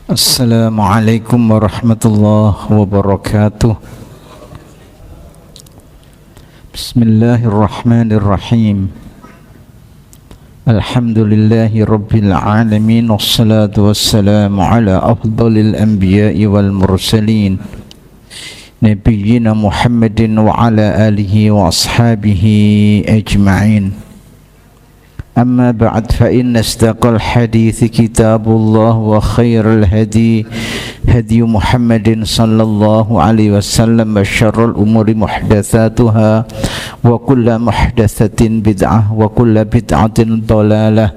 Assalamualaikum warahmatullahi wabarakatuh. Bismillahirrahmanirrahim. Alhamdulillahi rabbil alamin. Wassalatu wassalamu ala afdalil anbiya'i wal mursalin Nabiyyina Muhammadin wa ala alihi wa ashabihi ajma'in. أما بعد فإن أصدق الحديث كتاب الله وخير الهدي هدي محمد صلى الله عليه وسلم وشر الأمور محدثاتها وكل محدثة بدعة وكل بدعة ضلالة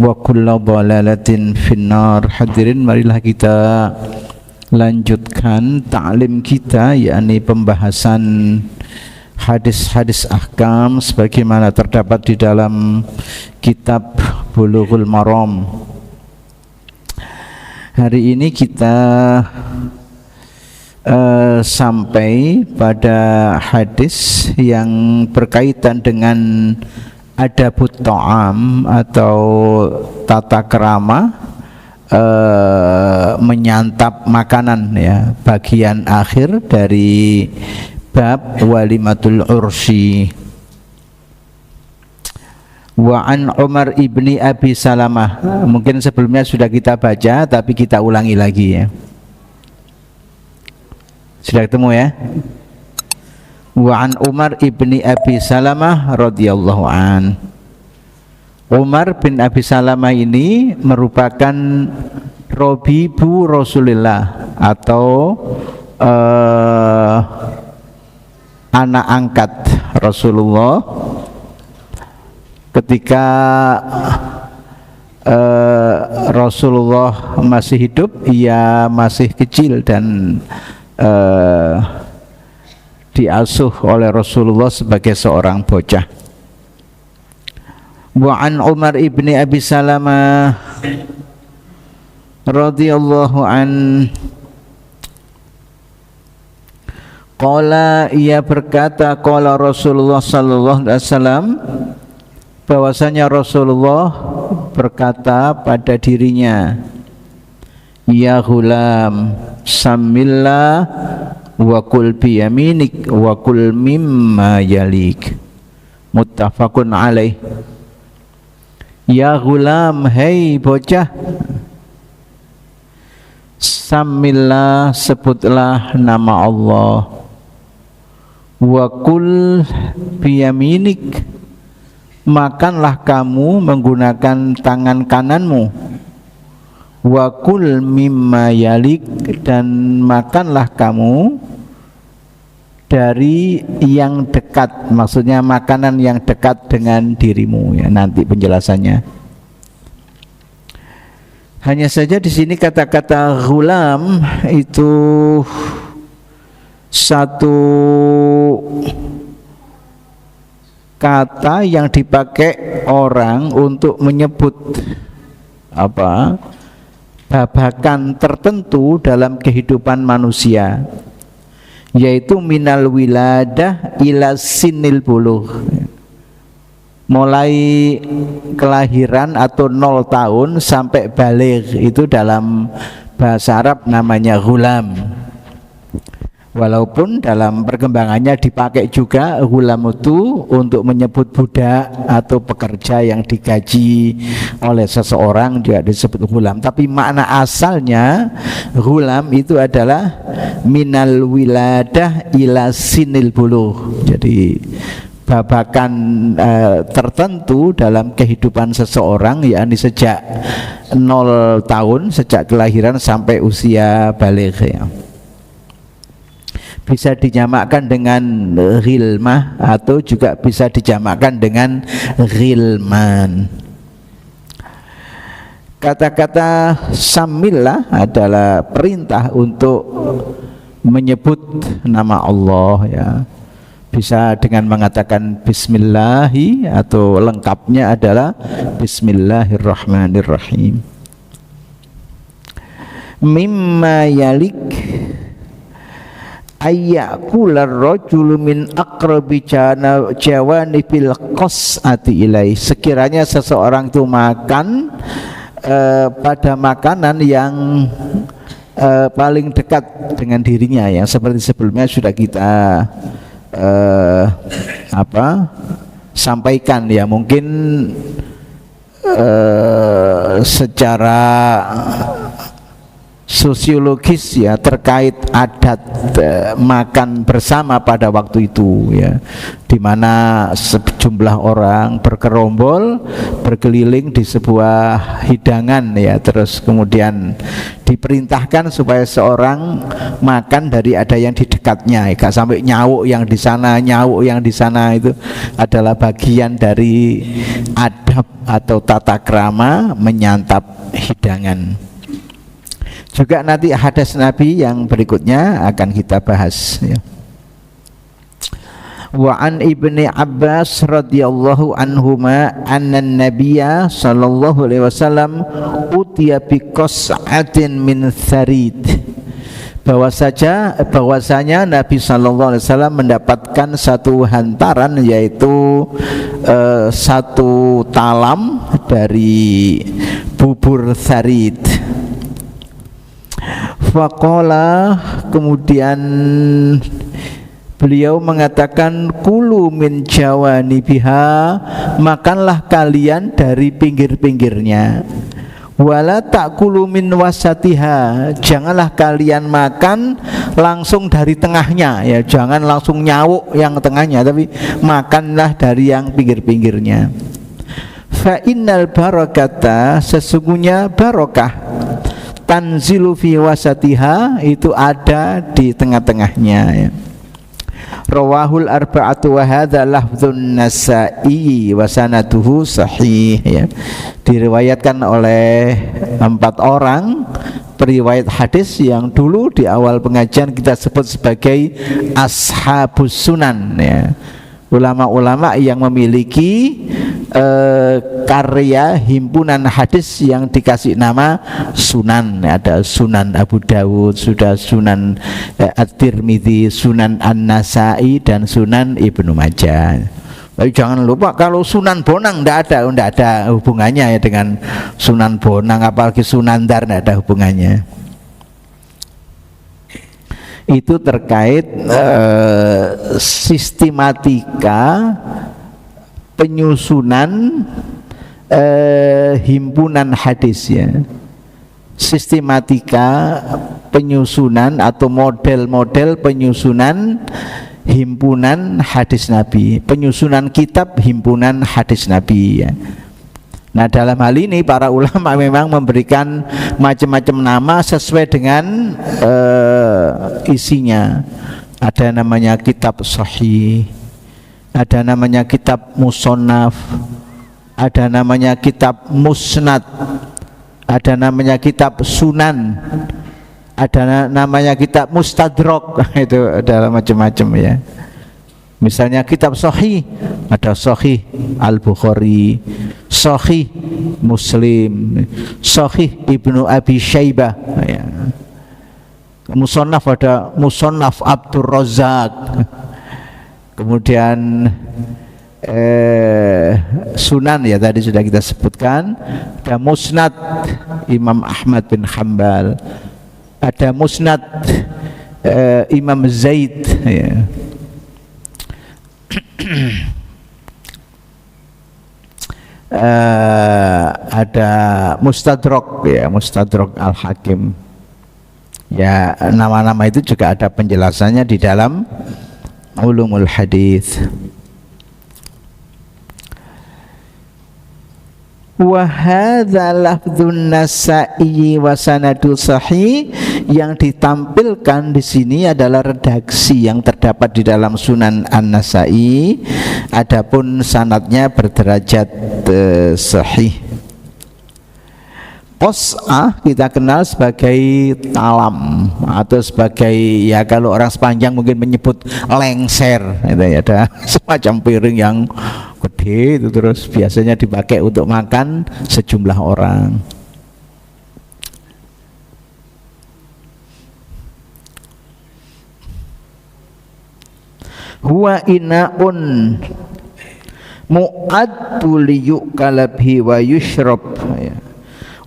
وكل ضلالة في النار. Hadirin, marilah kita lanjutkan ta'lim kita, yakni pembahasan hadis-hadis ahkam sebagaimana terdapat di dalam kitab Bulughul Maram. Hari ini kita sampai pada hadis yang berkaitan dengan adabut ta'am atau tata krama menyantap makanan, ya, bagian akhir dari bab walimatul ursi. Wa an Umar ibni Abi Salamah. Mungkin sebelumnya sudah kita baca, tapi kita ulangi lagi, ya. Sudah ketemu, ya? Wa an Umar ibni Abi Salamah radhiyallahu an. Umar bin Abi Salamah ini merupakan Robibu Rasulullah atau anak angkat Rasulullah ketika Rasulullah masih hidup. Ia masih kecil dan diasuh oleh Rasulullah sebagai seorang bocah. Wa an Umar ibni Abi Salamah radhiyallahu an qala, ia berkata, qala Rasulullah sallallahu alaihi wasallam, bahwasanya Rasulullah berkata pada dirinya, ya ghulam samillah wa kul biyaminik wa kul mimma yalik. Muttafaqun alaih. Ya ghulam, hei bocah, samillah, sebutlah nama Allah, wa kul biyaminik, makanlah kamu menggunakan tangan kananmu, wa kul mimma yalik, dan makanlah kamu dari yang dekat, maksudnya makanan yang dekat dengan dirimu, ya, nanti penjelasannya. Hanya saja di sini kata-kata ghulam itu satu kata yang dipakai orang untuk menyebut babakan tertentu dalam kehidupan manusia, yaitu minal wiladah ila sinil bulugh, mulai kelahiran atau 0 tahun sampai baligh, itu dalam bahasa Arab namanya ghulam. Walaupun dalam perkembangannya dipakai juga ghulam itu untuk menyebut budak atau pekerja yang digaji oleh seseorang juga disebut ghulam. Tapi makna asalnya ghulam itu adalah minal wiladah ila sinil bulugh. Jadi babakan tertentu dalam kehidupan seseorang, yakni sejak 0 tahun, sejak kelahiran sampai usia baligh, ya. Bisa dijamakkan dengan ghilmah atau juga bisa dijamakkan dengan ghilman. Kata-kata samillah adalah perintah untuk menyebut nama Allah, ya. Bisa dengan mengatakan bismillahi atau lengkapnya adalah bismillahirrahmanirrahim. Mimma yalik ayyakular rajulu min aqrabi jawanibil qas'ati ilai. Sekiranya seseorang itu makan pada makanan yang paling dekat dengan dirinya, yang seperti sebelumnya sudah kita sampaikan ya, mungkin secara sosiologis ya terkait adat makan bersama pada waktu itu ya, di mana sejumlah orang bergerombol berkeliling di sebuah hidangan ya, terus kemudian diperintahkan supaya seorang makan dari ada yang di dekatnya, gak sampai nyawuk yang di sana, nyawuk yang di sana. Itu adalah bagian dari adab atau tata krama menyantap hidangan. Juga nanti hadis Nabi yang berikutnya akan kita bahas ya. Wa an Ibni Abbas radhiyallahu anhuma anna nabiyya sallallahu alaihi wasallam utiya bi qas'atin min tharid, bahwasanya Nabi sallallahu alaihi wasallam mendapatkan satu hantaran, yaitu satu talam dari bubur tharid. Faqala, kemudian beliau mengatakan, kulu min jawanibiha, makanlah kalian dari pinggir-pinggirnya. Wala ta'kulu min wasatiha, janganlah kalian makan langsung dari tengahnya ya, jangan langsung nyawuk yang tengahnya, tapi makanlah dari yang pinggir-pinggirnya. Fa innal barakata, sesungguhnya barokah, tanzilu fi wasatiha, itu ada di tengah-tengahnya ya. Rawahul arba'atu wa hadza lafdzun Nasa'i wa sanaduhu sahih ya. Diriwayatkan oleh 4 orang periwayat hadis yang dulu di awal pengajian kita sebut sebagai ashabus sunan ya. Ulama-ulama yang memiliki karya himpunan hadis yang dikasih nama sunan. Ada Sunan Abu Dawud, sudah Sunan At-Tirmidzi, Sunan An-Nasa'i, dan Sunan Ibnu Majah. Tapi jangan lupa kalau Sunan Bonang tidak ada hubungannya ya dengan Sunan Bonang, apalagi Sunan Dar, tidak ada hubungannya. Itu terkait sistematika penyusunan himpunan hadis ya, sistematika penyusunan atau model-model penyusunan himpunan hadis Nabi, penyusunan kitab himpunan hadis Nabi ya. Nah, dalam hal ini para ulama memang memberikan macam-macam nama sesuai dengan isinya. Ada namanya kitab sahih, ada namanya kitab musonnaf, ada namanya kitab musnad, ada namanya kitab sunan, ada namanya kitab mustadrak. Itu adalah macam-macam ya. Misalnya kitab sahih, ada sahih Al-Bukhari, sahih Muslim, sahih Ibnu Abi Syaibah ya. Musannaf ada Musannaf Abdur Razzaq. Kemudian sunan ya tadi sudah kita sebutkan, ada musnad Imam Ahmad bin Hanbal, ada musnad Imam Zaid ya. Ada Mustadrak ya, Mustadrak Al-Hakim ya. Nama-nama itu juga ada penjelasannya di dalam Ulumul Hadis. Wa hadza lafdzun Nasa'i wa sanadu sahih, yang ditampilkan di sini adalah redaksi yang terdapat di dalam Sunan An-Nasa'i, adapun sanadnya berderajat sahih. Qas'ah kita kenal sebagai talam atau sebagai ya, kalau orang sepanjang mungkin menyebut lengser gitu ya, ada semacam piring yang gede itu, terus biasanya dipakai untuk makan sejumlah orang. Huwa ina'un mu'addu liyukalabhi wa yushrab ya.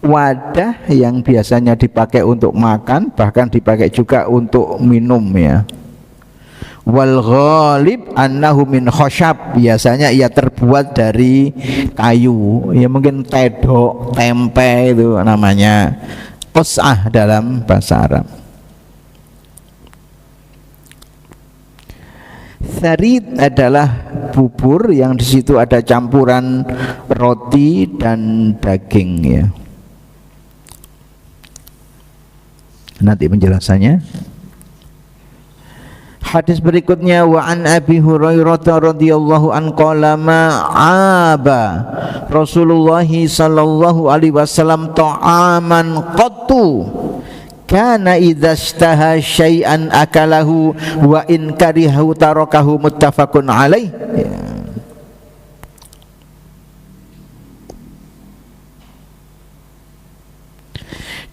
wadah yang biasanya dipakai untuk makan, bahkan dipakai juga untuk minum ya. Wal ghalib annahu min khosyab, biasanya ia terbuat dari kayu ya, mungkin tedok, tempe itu namanya qus'ah dalam bahasa Arab. Tharid adalah bubur yang di situ ada campuran roti dan daging ya. Nanti penjelasannya. Hadis berikutnya, wa an Abi Hurairah radhiyallahu an qala ma'aba Rasulullah sallallahu alaihi wasallam ta'aman qattu kana idza istaha syai'an akalahu wa in karihahu tarakahu, muttafaqun alaih.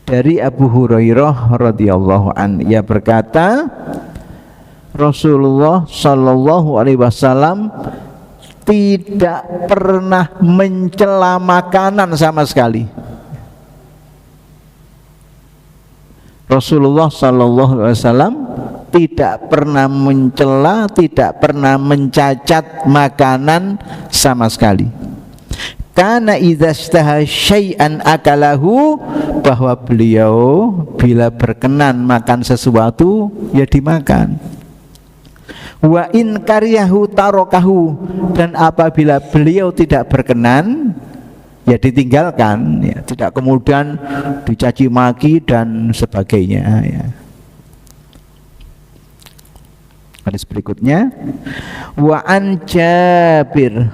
Dari Abu Hurairah radhiyallahu an, ia berkata, Rasulullah sallallahu alaihi wasallam tidak pernah mencela makanan sama sekali. Rasulullah sallallahu alaihi wasallam tidak pernah mencela, tidak pernah mencacat makanan sama sekali. Karena idza istaha syai'an akalahu, bahwa beliau bila berkenan makan sesuatu ya dimakan. Wa in karyahu tarokahu, dan apabila beliau tidak berkenan ya ditinggalkan ya, tidak kemudian dicaci maki dan sebagainya ya. Hadis berikutnya, wa an Jabir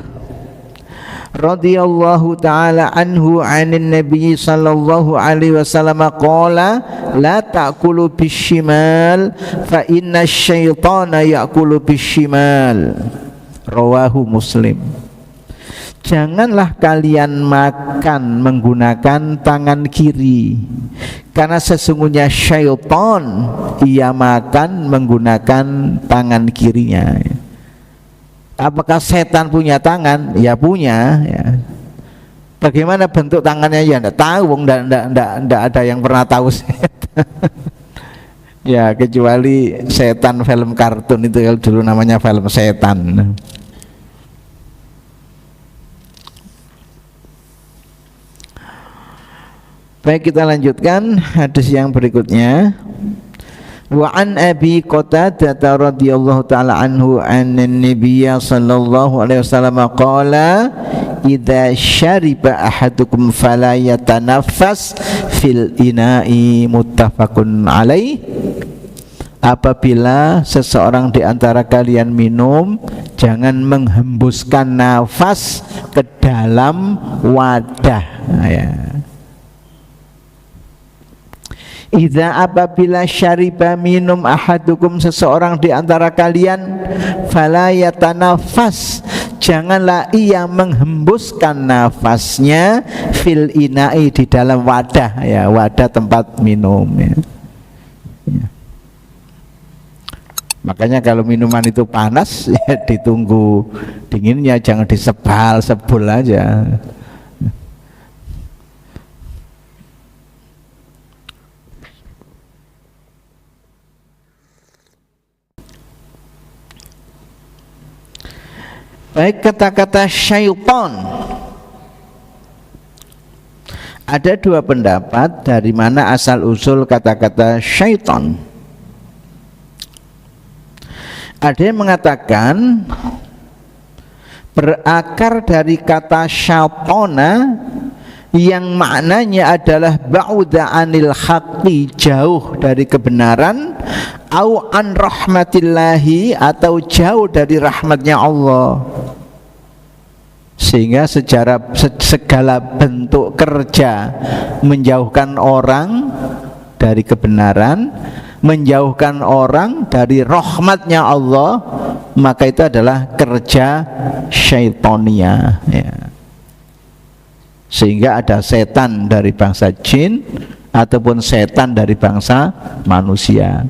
radhiyallahu ta'ala anhu 'anin nabiy sallallahu alaihi wasallam qala la ta'kulu bishimal fa inna syaitana ya'kulu bishimal, rawahu Muslim. Janganlah kalian makan menggunakan tangan kiri, karena sesungguhnya syaitan ia makan menggunakan tangan kirinya. Apakah setan punya tangan? Ya punya ya. Bagaimana bentuk tangannya ya enggak tahu, enggak ada yang pernah tahu setan. Ya kecuali setan film kartun itu, kalau dulu namanya film setan. Baik, kita lanjutkan hadis yang berikutnya. Wa an Abi Qatadah radhiyallahu ta'ala anhu anan nabiyya sallallahu alaihi wasallam qala idza syariba ahadukum fala yatanaffas fil ina'i, muttafaqun alaih. Apabila seseorang di antara kalian minum, jangan menghembuskan nafas ke dalam wadah ya. Idza, apabila syariba minum ahadukum seseorang di antara kalian, fala yatanafas, janganlah ia menghembuskan nafasnya fil ina'i, di dalam wadah ya, wadah tempat minum ya. Ya. Makanya kalau minuman itu panas ya ditunggu dinginnya, jangan disebal-sebul aja. Baik, kata-kata syaitan, ada dua pendapat dari mana asal usul kata-kata syaitan. Ada yang mengatakan berakar dari kata syaitona yang maknanya adalah ba'uda anil haqqi, jauh dari kebenaran, au an rahmatillahi, atau jauh dari rahmatnya Allah. Sehingga segala bentuk kerja menjauhkan orang dari kebenaran, menjauhkan orang dari rahmatnya Allah, maka itu adalah kerja syaitonia ya. Sehingga ada setan dari bangsa jin ataupun setan dari bangsa manusia,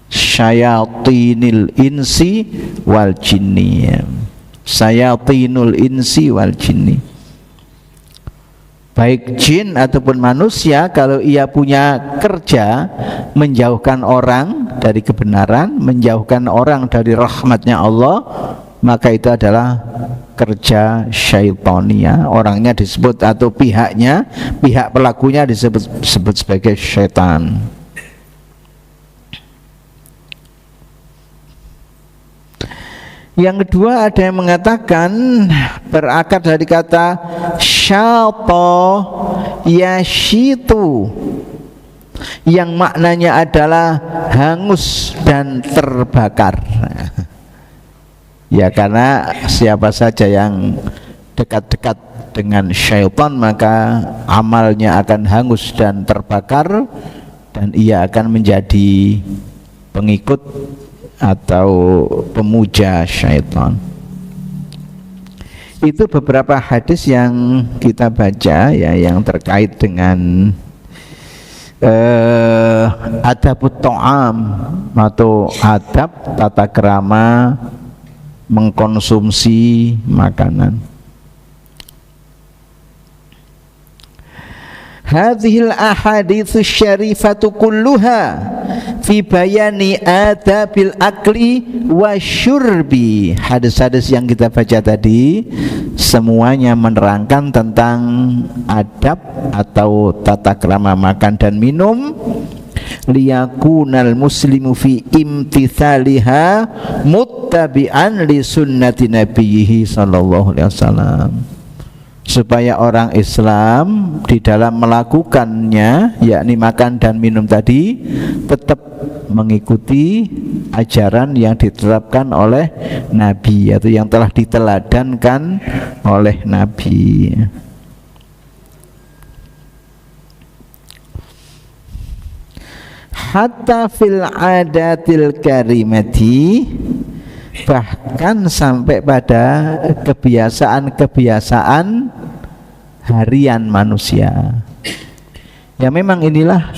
syayatinil insi wal jinni, syayatinul insi wal jinni. baik jin ataupun manusia, kalau ia punya kerja menjauhkan orang dari kebenaran, menjauhkan orang dari rahmatnya Allah, maka itu adalah kerja syaitonia. Orangnya disebut, atau pihaknya, pihak pelakunya disebut sebagai syaitan. Yang kedua, ada yang mengatakan berakar dari kata syata yashitu, yang maknanya adalah hangus dan terbakar. Ya, karena siapa saja yang dekat-dekat dengan syaitan maka amalnya akan hangus dan terbakar, dan ia akan menjadi pengikut atau pemuja syaitan. Itu beberapa hadis yang kita baca ya, yang terkait dengan adabut ta'am, atau adab tata krama mengkonsumsi makanan. Hadhil ahaditsu syarifatu kulluha fi bayani adabil akli wa syurbi. Hadis-hadis yang kita baca tadi semuanya menerangkan tentang adab atau tata krama makan dan minum, liyakunal muslimu fi imtithaliha muttabi'an li sunnati nabiyhi sallallahu alaihi wasallam, supaya orang Islam di dalam melakukannya, yakni makan dan minum tadi, tetap mengikuti ajaran yang ditetapkan oleh Nabi, atau yang telah diteladankan oleh Nabi. Hatta fil adatil karimati, bahkan sampai pada kebiasaan-kebiasaan harian manusia. Ya, memang inilah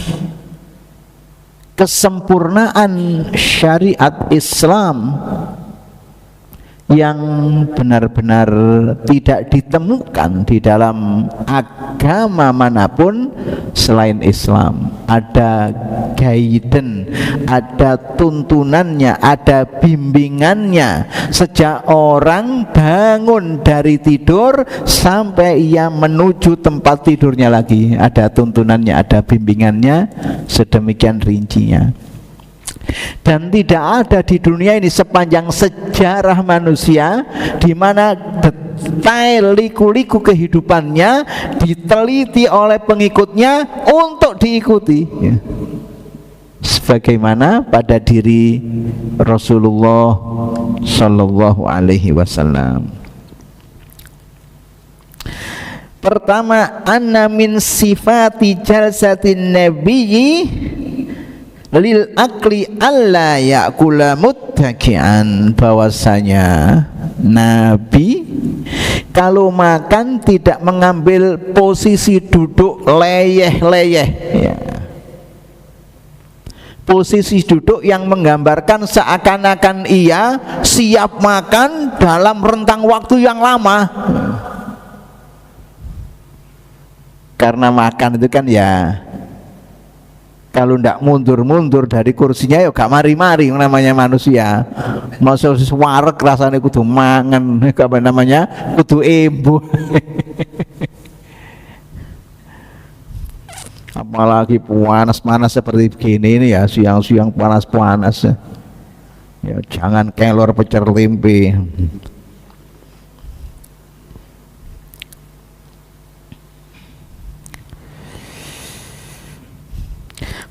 kesempurnaan syariat Islam yang benar-benar tidak ditemukan di dalam agama manapun selain Islam. Ada guidance, ada tuntunannya, ada bimbingannya sejak orang bangun dari tidur sampai ia menuju tempat tidurnya lagi. Ada tuntunannya, ada bimbingannya, sedemikian rincinya. Dan tidak ada di dunia ini sepanjang sejarah manusia di mana detail liku-liku kehidupannya diteliti oleh pengikutnya untuk diikuti, ya. Sebagaimana pada diri Rasulullah Sallallahu Alaihi Wasallam. Pertama, anna min sifati jalsatin nabiyyi lil akli alla ya'kula muttaki'an, bahwasanya Nabi kalau makan tidak mengambil posisi duduk leyeh-leyeh, ya. Posisi duduk yang menggambarkan seakan-akan ia siap makan dalam rentang waktu yang lama. Karena makan itu kan ya, kalau ndak mundur-mundur dari kursinya ya gak mari-mari, namanya manusia. Masa wareg rasanya kudu mangan, apa namanya, kudu embuh. Apalagi panas-panas seperti begini ini ya, siang-siang panas-panas. Ya jangan kelor pecer tempe.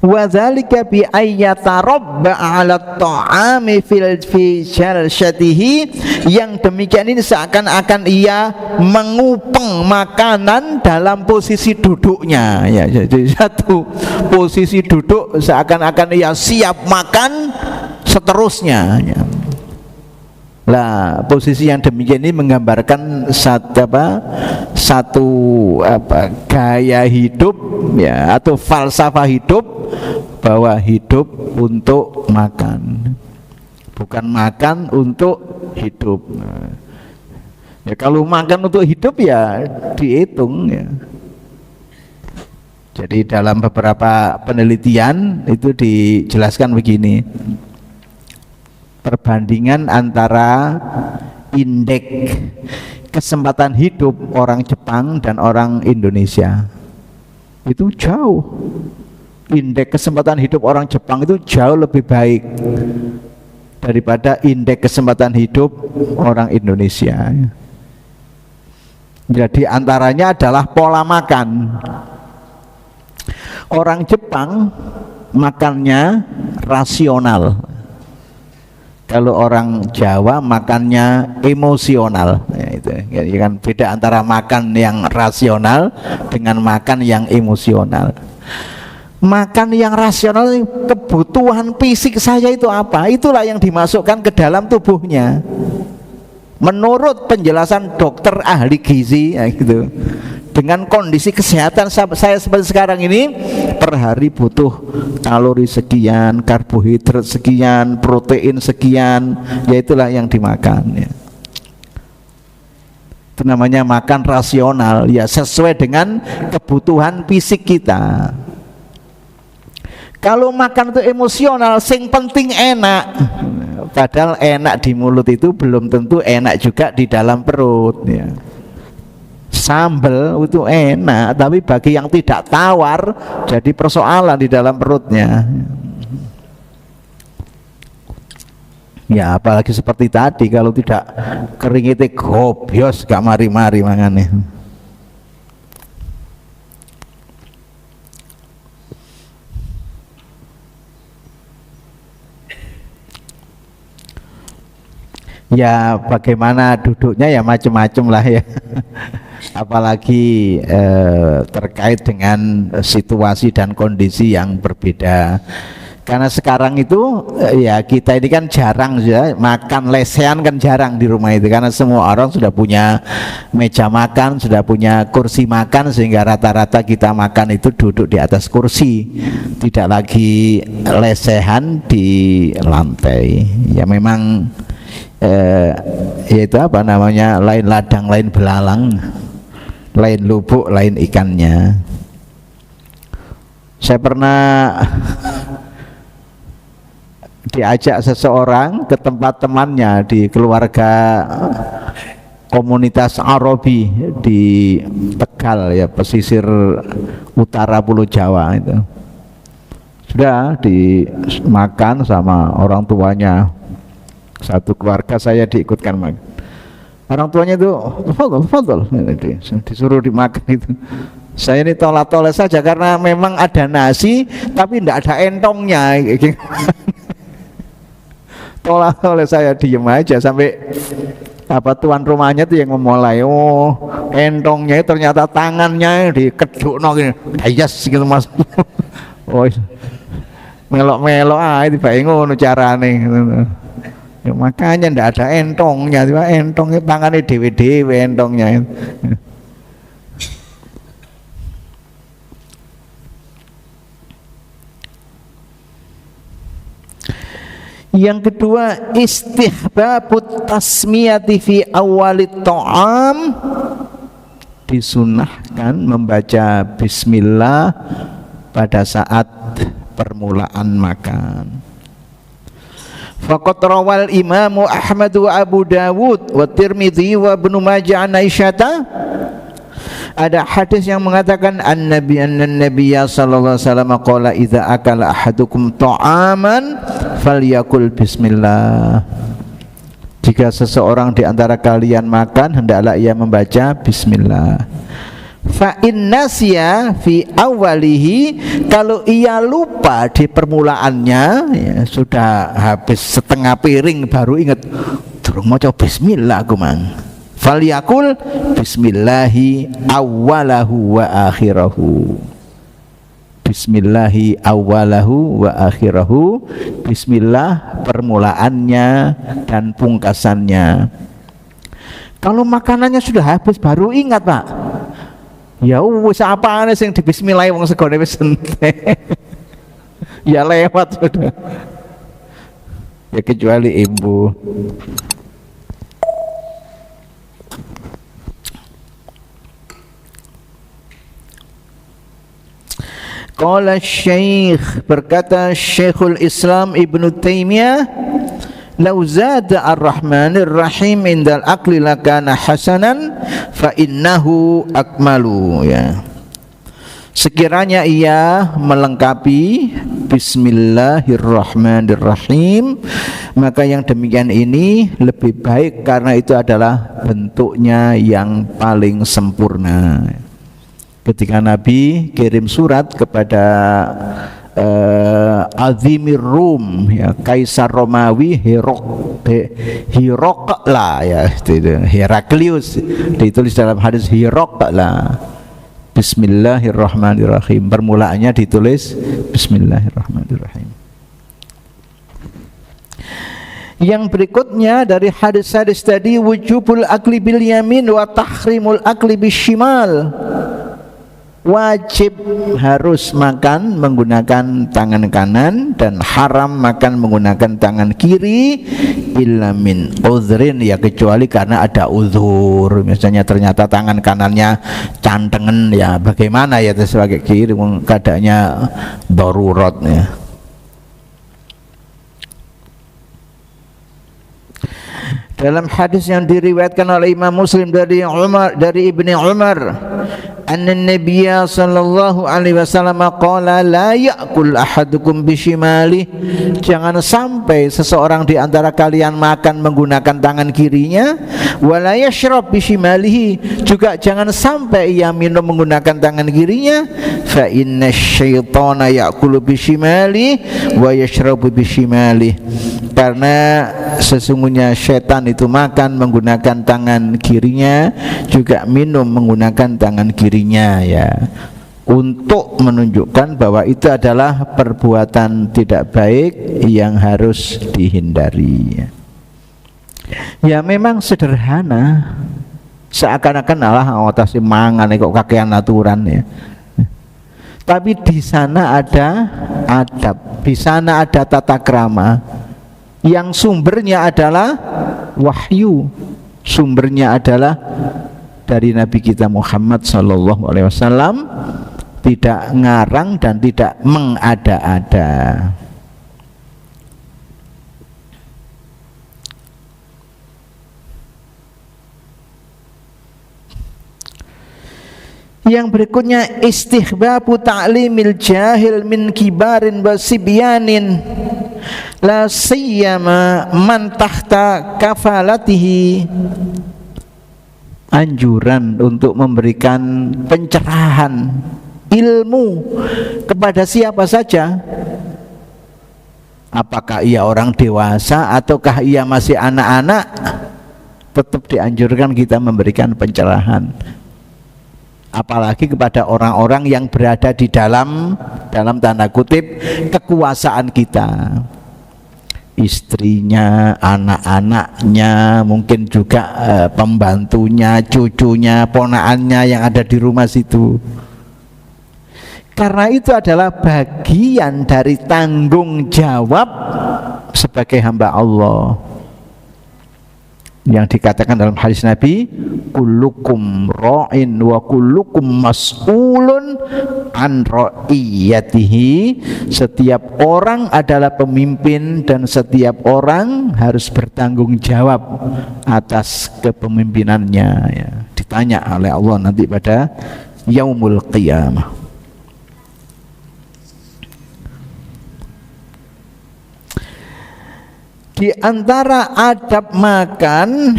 Wa dzalika bi ayyatarabba 'ala at-ta'ami fi jalsatihi, yang demikian ini seakan-akan ia mengupeng makanan dalam posisi duduknya, ya. Jadi satu posisi duduk seakan-akan ia siap makan seterusnya, ya. Lah, posisi yang demikian ini menggambarkan satu gaya hidup, ya, atau falsafah hidup, bahwa hidup untuk makan, bukan makan untuk hidup. Ya, kalau makan untuk hidup ya dihitung, ya. Jadi dalam beberapa penelitian itu dijelaskan begini, perbandingan antara indeks kesempatan hidup orang Jepang dan orang Indonesia itu jauh. Indeks kesempatan hidup orang Jepang itu jauh lebih baik daripada indeks kesempatan hidup orang Indonesia. Jadi antaranya adalah pola makan. Orang Jepang makannya rasional. Kalau orang Jawa makannya emosional. Ya, itu kan beda antara makan yang rasional dengan makan yang emosional. Makan yang rasional, kebutuhan fisik saya itu apa? Itulah yang dimasukkan ke dalam tubuhnya. Menurut penjelasan dokter ahli gizi, ya gitu. Dengan kondisi kesehatan saya seperti sekarang ini, per hari butuh kalori sekian, karbohidrat sekian, protein sekian, ya itulah yang dimakan ya. Itu namanya makan rasional, ya sesuai dengan kebutuhan fisik kita. Kalau makan itu emosional, sing penting enak, padahal enak di mulut itu belum tentu enak juga di dalam perut ya. Sambal itu enak, tapi bagi yang tidak tawar jadi persoalan di dalam perutnya. Ya apalagi seperti tadi, kalau tidak kering itu gobios gak mari-mari mangannya. Ya bagaimana duduknya ya macam-macam lah ya. Apalagi terkait dengan situasi dan kondisi yang berbeda. Karena sekarang itu ya kita ini kan jarang ya makan lesehan, kan jarang di rumah itu, karena semua orang sudah punya meja makan, sudah punya kursi makan, sehingga rata-rata kita makan itu duduk di atas kursi, tidak lagi lesehan di lantai. Ya memang yaitu apa namanya, lain ladang lain belalang, lain lubuk lain ikannya. Saya pernah diajak seseorang ke tempat temannya di keluarga komunitas Arabi di Tegal ya, pesisir utara Pulau Jawa itu. Sudah dimakan sama orang tuanya, satu keluarga saya diikutkan makan. Orang tuanya itu fadol, disuruh dimakan itu. Saya ini tolak-tolak saja karena memang ada nasi tapi tidak ada entongnya. Tolak-tolak saya diem aja sampai apa tuan rumahnya itu yang memulai, oh entongnya ternyata tangannya dikedukno gini, dayas gitu mas. Oh melok-melok itu bae ngono carane. Ya, makanya ndak ada entongnya, tiba entongnya tangannya dewe-dewe entongnya. Yang kedua, istihbabut tasmiyati fi awalit ta'am, disunahkan membaca bismillah pada saat permulaan makan. Faqad rawal Imam Ahmad wa Abu Dawud wa Tirmidzi wa Ibnu Majah an Aisyata. Ada hadis yang mengatakan an-nabiyya sallallahu alaihi wasallam qala idza akala ahadukum ta'aman falyakul bismillah. Jika seseorang di antara kalian makan, hendaklah ia membaca bismillah. Fa in nasiya fi awalihi, kalau ia lupa di permulaannya, ya, sudah habis setengah piring baru ingat durung maca bismillah aku mang. Falyakul bismillahi awwalahu wa akhirahu. Bismillahi awwalahu wa akhirahu. Bismillah permulaannya dan pungkasannya. Kalau makanannya sudah habis baru ingat Pak, ya wis apane sing di bismillah wong segone wis entek. Ya lewat sudah. Ya kecuali ibu. Qala Syekh, berkata Syekhul Islam Ibnu Taimiyah, "Lau zada ar-Rahmanir Rahim indal aqli lakana hasanan fa innahu akmalu." Ya. Sekiranya ia melengkapi Bismillahirrahmanirrahim, maka yang demikian ini lebih baik karena itu adalah bentuknya yang paling sempurna. Ketika Nabi kirim surat kepada Azimir Rum, ya, Kaisar Romawi Hirokla, ya, Heraklius, ditulis dalam hadis Hirokla, Bismillahirrahmanirrahim, permulaannya ditulis Bismillahirrahmanirrahim. Yang berikutnya dari hadis-hadis tadi, wujubul akli bil yamin wa tahrimul akli bishimal. Wajib harus makan menggunakan tangan kanan dan haram makan menggunakan tangan kiri illa min udhrin, ya kecuali karena ada uzur. Misalnya ternyata tangan kanannya cantengen, ya bagaimana ya terus pakai kiri, keadaannya darurat ya. Dalam hadis yang diriwayatkan oleh Imam Muslim dari Ibni Umar, anna Nabiyya sallallahu alaihi wasallam qala la ya'kul ahadukum bishimali, jangan sampai seseorang di antara kalian makan menggunakan tangan kirinya, wa la yashrab bishimalihi, juga jangan sampai ia minum menggunakan tangan kirinya, fa inna syaitana ya'kulu bishimali wa yashrabu bishimali, karena sesungguhnya setan itu makan menggunakan tangan kirinya, juga minum menggunakan tangan kirinya, ya, untuk menunjukkan bahwa itu adalah perbuatan tidak baik yang harus dihindari. Ya memang sederhana, seakan-akan Allah awatasi mangan kok kakean aturan, ya. Tapi di sana ada adab, di sana ada tata krama yang sumbernya adalah wahyu, sumbernya adalah dari Nabi kita Muhammad sallallahu alaihi wasallam, tidak ngarang dan tidak mengada-ada. Yang berikutnya, istihbabu ta'limil jahil min kibarin wa sibyanin la siyama man tahta kafalatihi, anjuran untuk memberikan pencerahan ilmu kepada siapa saja, apakah ia orang dewasa ataukah ia masih anak-anak, tetap dianjurkan kita memberikan pencerahan, apalagi kepada orang-orang yang berada di dalam tanda kutip kekuasaan kita, istrinya, anak-anaknya, mungkin juga pembantunya, cucunya, ponakannya yang ada di rumah situ. Karena itu adalah bagian dari tanggung jawab sebagai hamba Allah, yang dikatakan dalam hadis Nabi, kullukum ra'in wa kullukum mas'ulun an ra'iyatihi, setiap orang adalah pemimpin dan setiap orang harus bertanggung jawab atas kepemimpinannya, ya. Ditanya oleh Allah nanti pada yaumul qiyamah. Di antara adab makan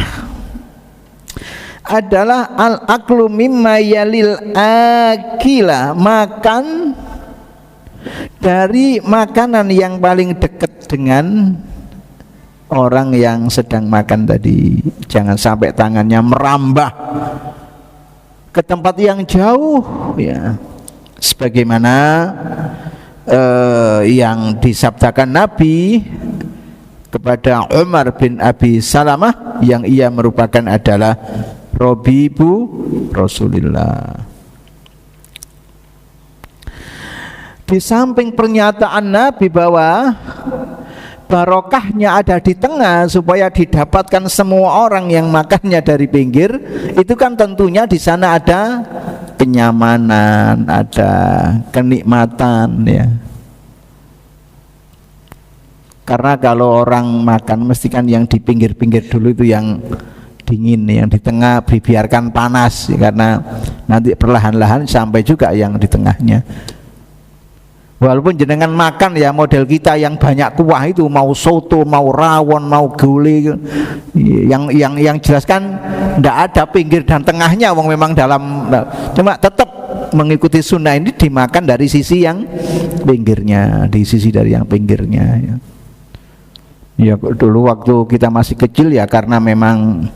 adalah al-aklu mimma yalil akila, makan dari makanan yang paling dekat dengan orang yang sedang makan tadi. Jangan sampai tangannya merambah ke tempat yang jauh, ya, sebagaimana yang disabdakan Nabi kepada Umar bin Abi Salamah, yang ia merupakan adalah Robibu Rasulillah. Di samping pernyataan Nabi bahwa barokahnya ada di tengah supaya didapatkan semua orang yang makannya dari pinggir, itu kan tentunya di sana ada kenyamanan, ada kenikmatan ya. Karena kalau orang makan mesti kan yang di pinggir-pinggir dulu itu yang dingin, yang di tengah dibiarkan panas ya, karena nanti perlahan-lahan sampai juga yang di tengahnya. Walaupun jenengan makan ya model kita yang banyak kuah itu, mau soto, mau rawon, mau gulai, yang jelas kan tidak ada pinggir dan tengahnya, wong memang dalam, cuma tetap mengikuti sunnah ini dimakan dari sisi yang pinggirnya, di sisi dari yang pinggirnya ya. Ya dulu waktu kita masih kecil ya, karena memang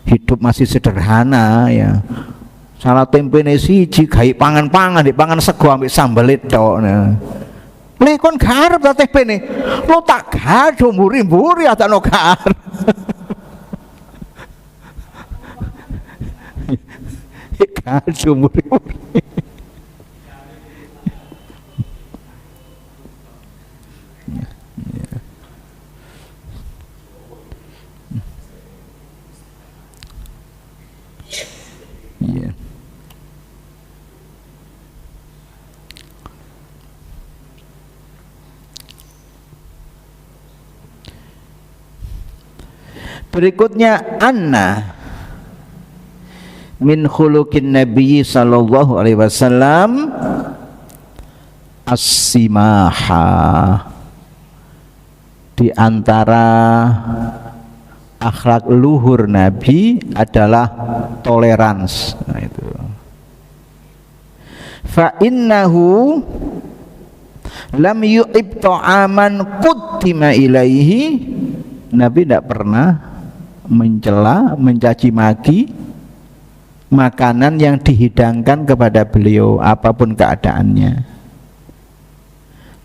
hidup masih sederhana ya, salah tempe siji gawe pangan-pangan di pangan sego ambek sambel tok. Le kon garep ta tempe ne. Lo tak gado mburi-mburi atano garep. Gado mburi-mburi. Yeah. Berikutnya anna min khuluqin nabi sallallahu alaihi wasallam as-simaha, di antara akhlak luhur Nabi adalah toleransi. Nah, itu. Fa innahu lam yu'ib ta'aman quttima ilaihi, Nabi tidak pernah mencela, mencaci maki makanan yang dihidangkan kepada beliau apapun keadaannya.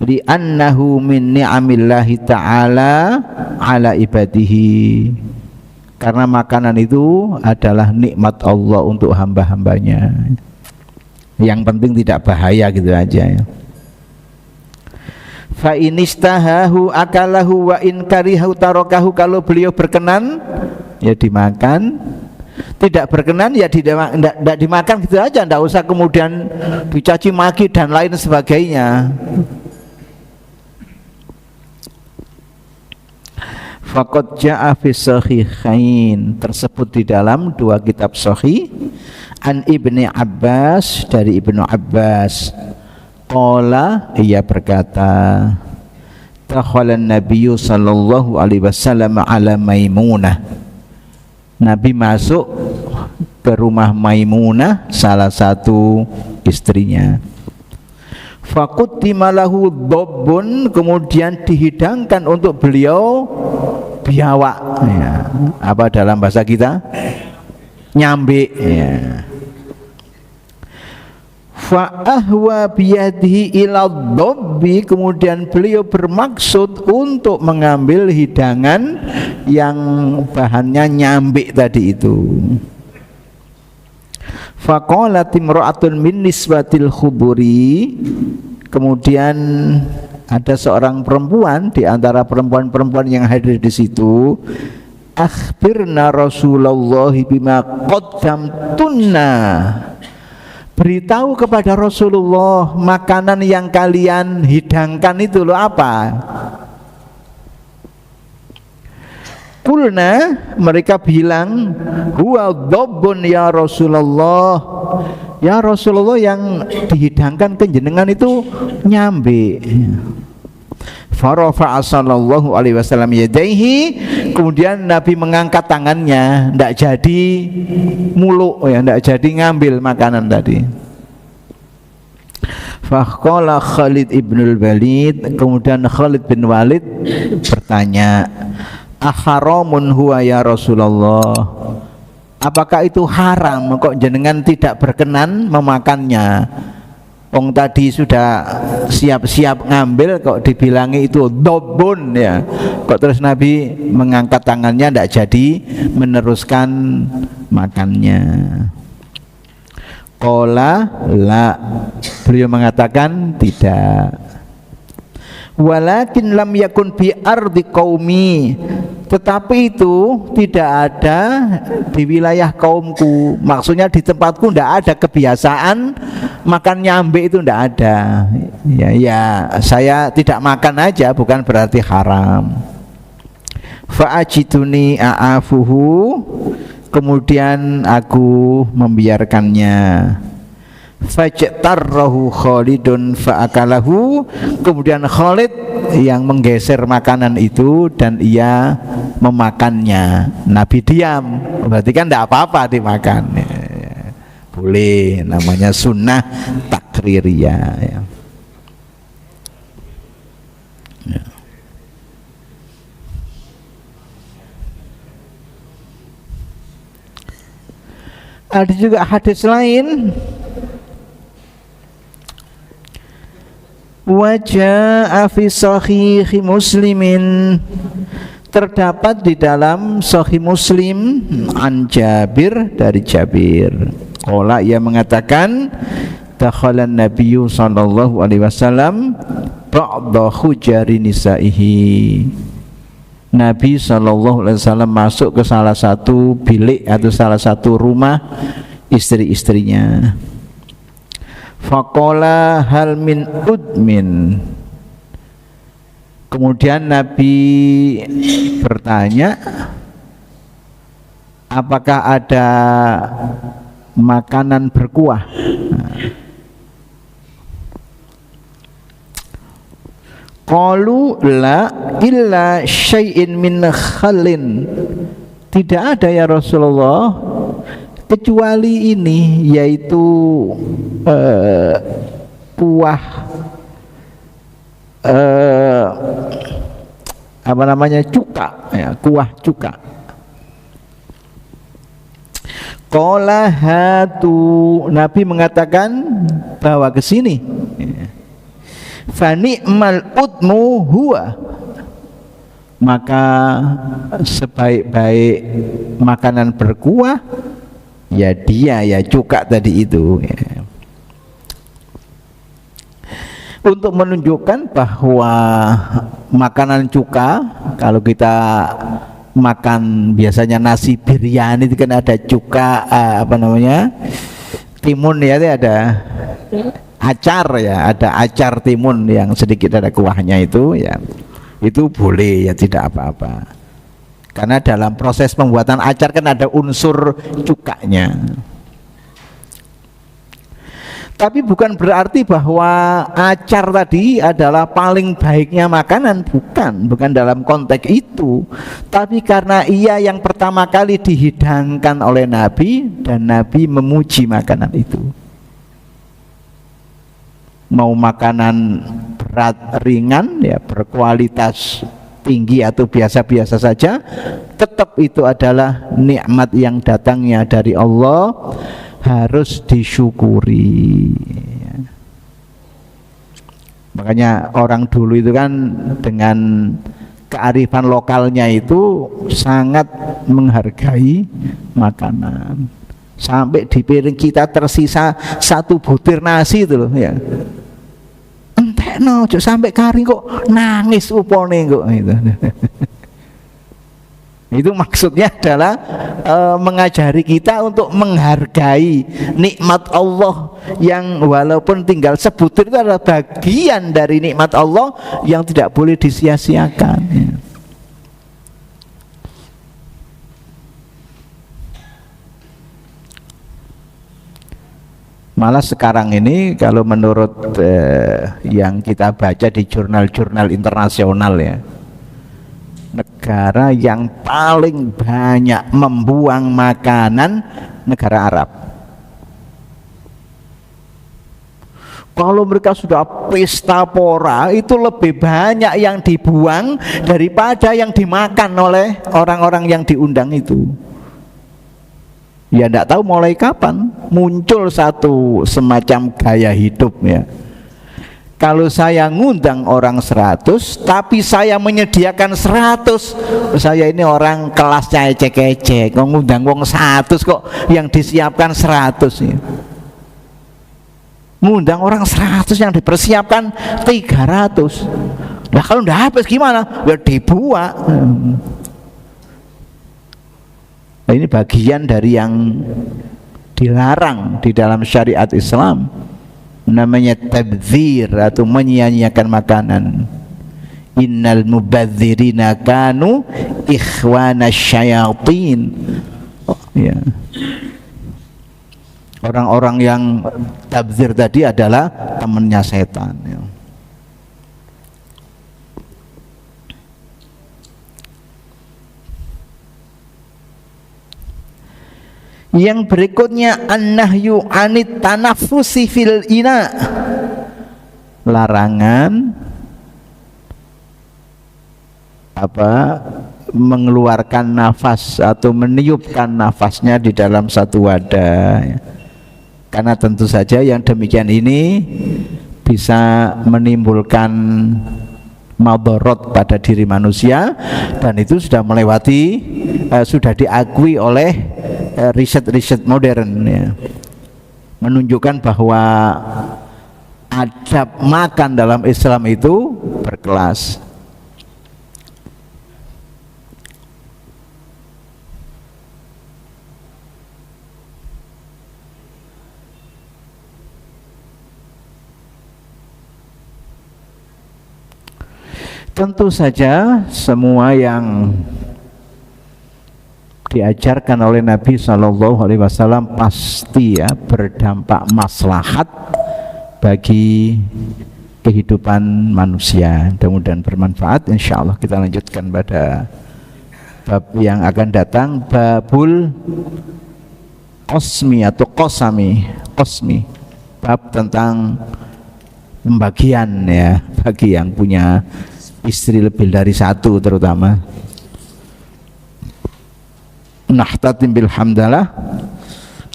Li annahu min ni'amillahi ta'ala ala ibadihi, karena makanan itu adalah nikmat Allah untuk hamba-hambanya. Yang penting tidak bahaya gitu aja ya. Fa inistahahu akalahu wa in karihahu tarakahu, kalau beliau berkenan ya dimakan, tidak berkenan ya tidak dimakan gitu aja, tidak usah kemudian dicaci maki dan lain sebagainya. Faqad ja'a fi sahihain, tersebut di dalam dua kitab sahih, an Ibni Abbas, dari Ibnu Abbas, qala, ia berkata, dakhalan nabiyyu sallallahu alaihi wasallam ala Maimunah, Nabi masuk ke rumah Maimunah, salah satu istrinya. Faqutima lahu dhabbun, kemudian dihidangkan untuk beliau biawak ya. Apa dalam bahasa kita? Nyambe ya. Fa ahwa biyadihi ila dhabbi, kemudian beliau bermaksud untuk mengambil hidangan yang bahannya nyambe tadi itu. Faqalat imra'atun min nisbatil khuburi, kemudian ada seorang perempuan di antara perempuan-perempuan yang hadir di situ, akhbirna Rasulullah bima qaddamtunna, beritahu kepada Rasulullah makanan yang kalian hidangkan itu loh apa. Kulna, mereka bilang, huwa dhabbun ya Rasulullah, ya Rasulullah, yang dihidangkan ke jenengan itu nyambe. Farafa'a sallallahu alaihi wasallam yadaihi, kemudian Nabi mengangkat tangannya, tidak jadi muluk ya, tidak jadi ngambil makanan tadi. Faqala Khalid ibnul Walid, kemudian Khalid bin Walid bertanya, aharamun huwa ya Rasulullah, apakah itu haram kok jenengan tidak berkenan memakannya? Wong tadi sudah siap-siap ngambil kok dibilangi itu dobun ya, kok terus Nabi mengangkat tangannya tidak jadi meneruskan makannya. Qala la, beliau mengatakan tidak. Walakin lam yakun bi ardi qaumi, Tetapi itu tidak ada di wilayah kaumku. Maksudnya di tempatku tidak ada kebiasaan makan nyambe, itu tidak ada. Ya saya tidak makan aja, bukan berarti haram. Fa'ajiduni a'afuhu, kemudian aku membiarkannya. Fajtarrahu Khalidun fa'akalahu, kemudian Khalid yang menggeser makanan itu dan ia memakannya. Nabi diam, berarti kan tidak apa-apa dimakan. Boleh, namanya sunnah takririyah ya. Ada juga hadis lain, wajah fi sahih Muslimin, terdapat di dalam sahih Muslim an Jabir, dari Jabir. Qala, ia mengatakan, dakhalan Nabiyyu sallallahu alaihi wasallam ba'da hujari nisaihi. Nabi sallallahu alaihi wasallam masuk ke salah satu bilik atau salah satu rumah istri-istrinya. Faqala hal min udmin. Kemudian Nabi bertanya, apakah ada makanan berkuah? Qalu la illa syai'in min khalin. Tidak ada ya Rasulullah, kecuali ini, yaitu kuah apa namanya, cuka ya, kuah cuka. Qala hatu, Nabi mengatakan bawa ke sini. Fa ni'mal udmu huwa, maka sebaik-baik makanan berkuah ya dia, ya cuka tadi itu ya. Untuk menunjukkan bahwa makanan cuka, kalau kita makan biasanya nasi biryani itu kan ada cuka, apa namanya, timun ya, ada acar ya, ada acar timun yang sedikit ada kuahnya itu ya, itu boleh ya, tidak apa-apa, karena dalam proses pembuatan acar kan ada unsur cukanya. Tapi bukan berarti bahwa acar tadi adalah paling baiknya makanan, bukan dalam konteks itu. Tapi karena ia yang pertama kali dihidangkan oleh Nabi dan Nabi memuji makanan itu. Mau makanan berat ringan ya, berkualitas tinggi atau biasa-biasa saja, tetap itu adalah nikmat yang datangnya dari Allah, harus disyukuri. Makanya orang dulu itu kan dengan kearifan lokalnya itu sangat menghargai makanan. Sampai di piring kita tersisa satu butir nasi itu loh ya, entekno sampai kari kok nangis upone kok gitu. Itu maksudnya adalah mengajari kita untuk menghargai nikmat Allah yang walaupun tinggal sebutir itu adalah bagian dari nikmat Allah yang tidak boleh disia-siakan ya. Malah sekarang ini kalau menurut yang kita baca di jurnal-jurnal internasional ya, negara yang paling banyak membuang makanan negara Arab. Kalau mereka sudah pesta pora, itu lebih banyak yang dibuang daripada yang dimakan oleh orang-orang yang diundang itu. Ya tidak tahu mulai kapan muncul satu semacam gaya hidup ya. Kalau saya ngundang orang 100, tapi saya menyediakan 100, saya ini orang kelasnya ecek-ecek. Ngundang wong 100 kok yang disiapkan 100 ya. Ngundang orang 100 yang dipersiapkan 300. Nah kalau nggak habis gimana? Ya dibuang. Nah, ini bagian dari yang dilarang di dalam syariat Islam, namanya tabdzir atau menyia-nyiakan makanan. Innal mubadzirina kanu ikhwana syayatin. Ya. Orang-orang yang tabdzir tadi adalah temannya setan, ya. Yang berikutnya an-nahyu anit tanaffusi fil ina, larangan mengeluarkan nafas atau meniupkan nafasnya di dalam satu wadah, karena tentu saja yang demikian ini bisa menimbulkan madharat pada diri manusia, dan itu sudah melewati sudah diakui oleh riset-riset modern, ya, menunjukkan bahwa adab makan dalam Islam itu berkelas. Tentu saja semua yang diajarkan oleh Nabi SAW pasti ya berdampak maslahat bagi kehidupan manusia. Mudah-mudahan bermanfaat. Insya Allah kita lanjutkan pada bab yang akan datang, babul qasmi atau qasami, bab tentang pembagian, ya, bagi yang punya istri lebih dari satu terutama. Nahtatim bil hamdalah.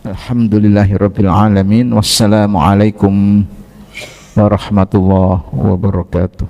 Alhamdulillahirabbil alamin. Wassalamualaikum warahmatullahi wabarakatuh.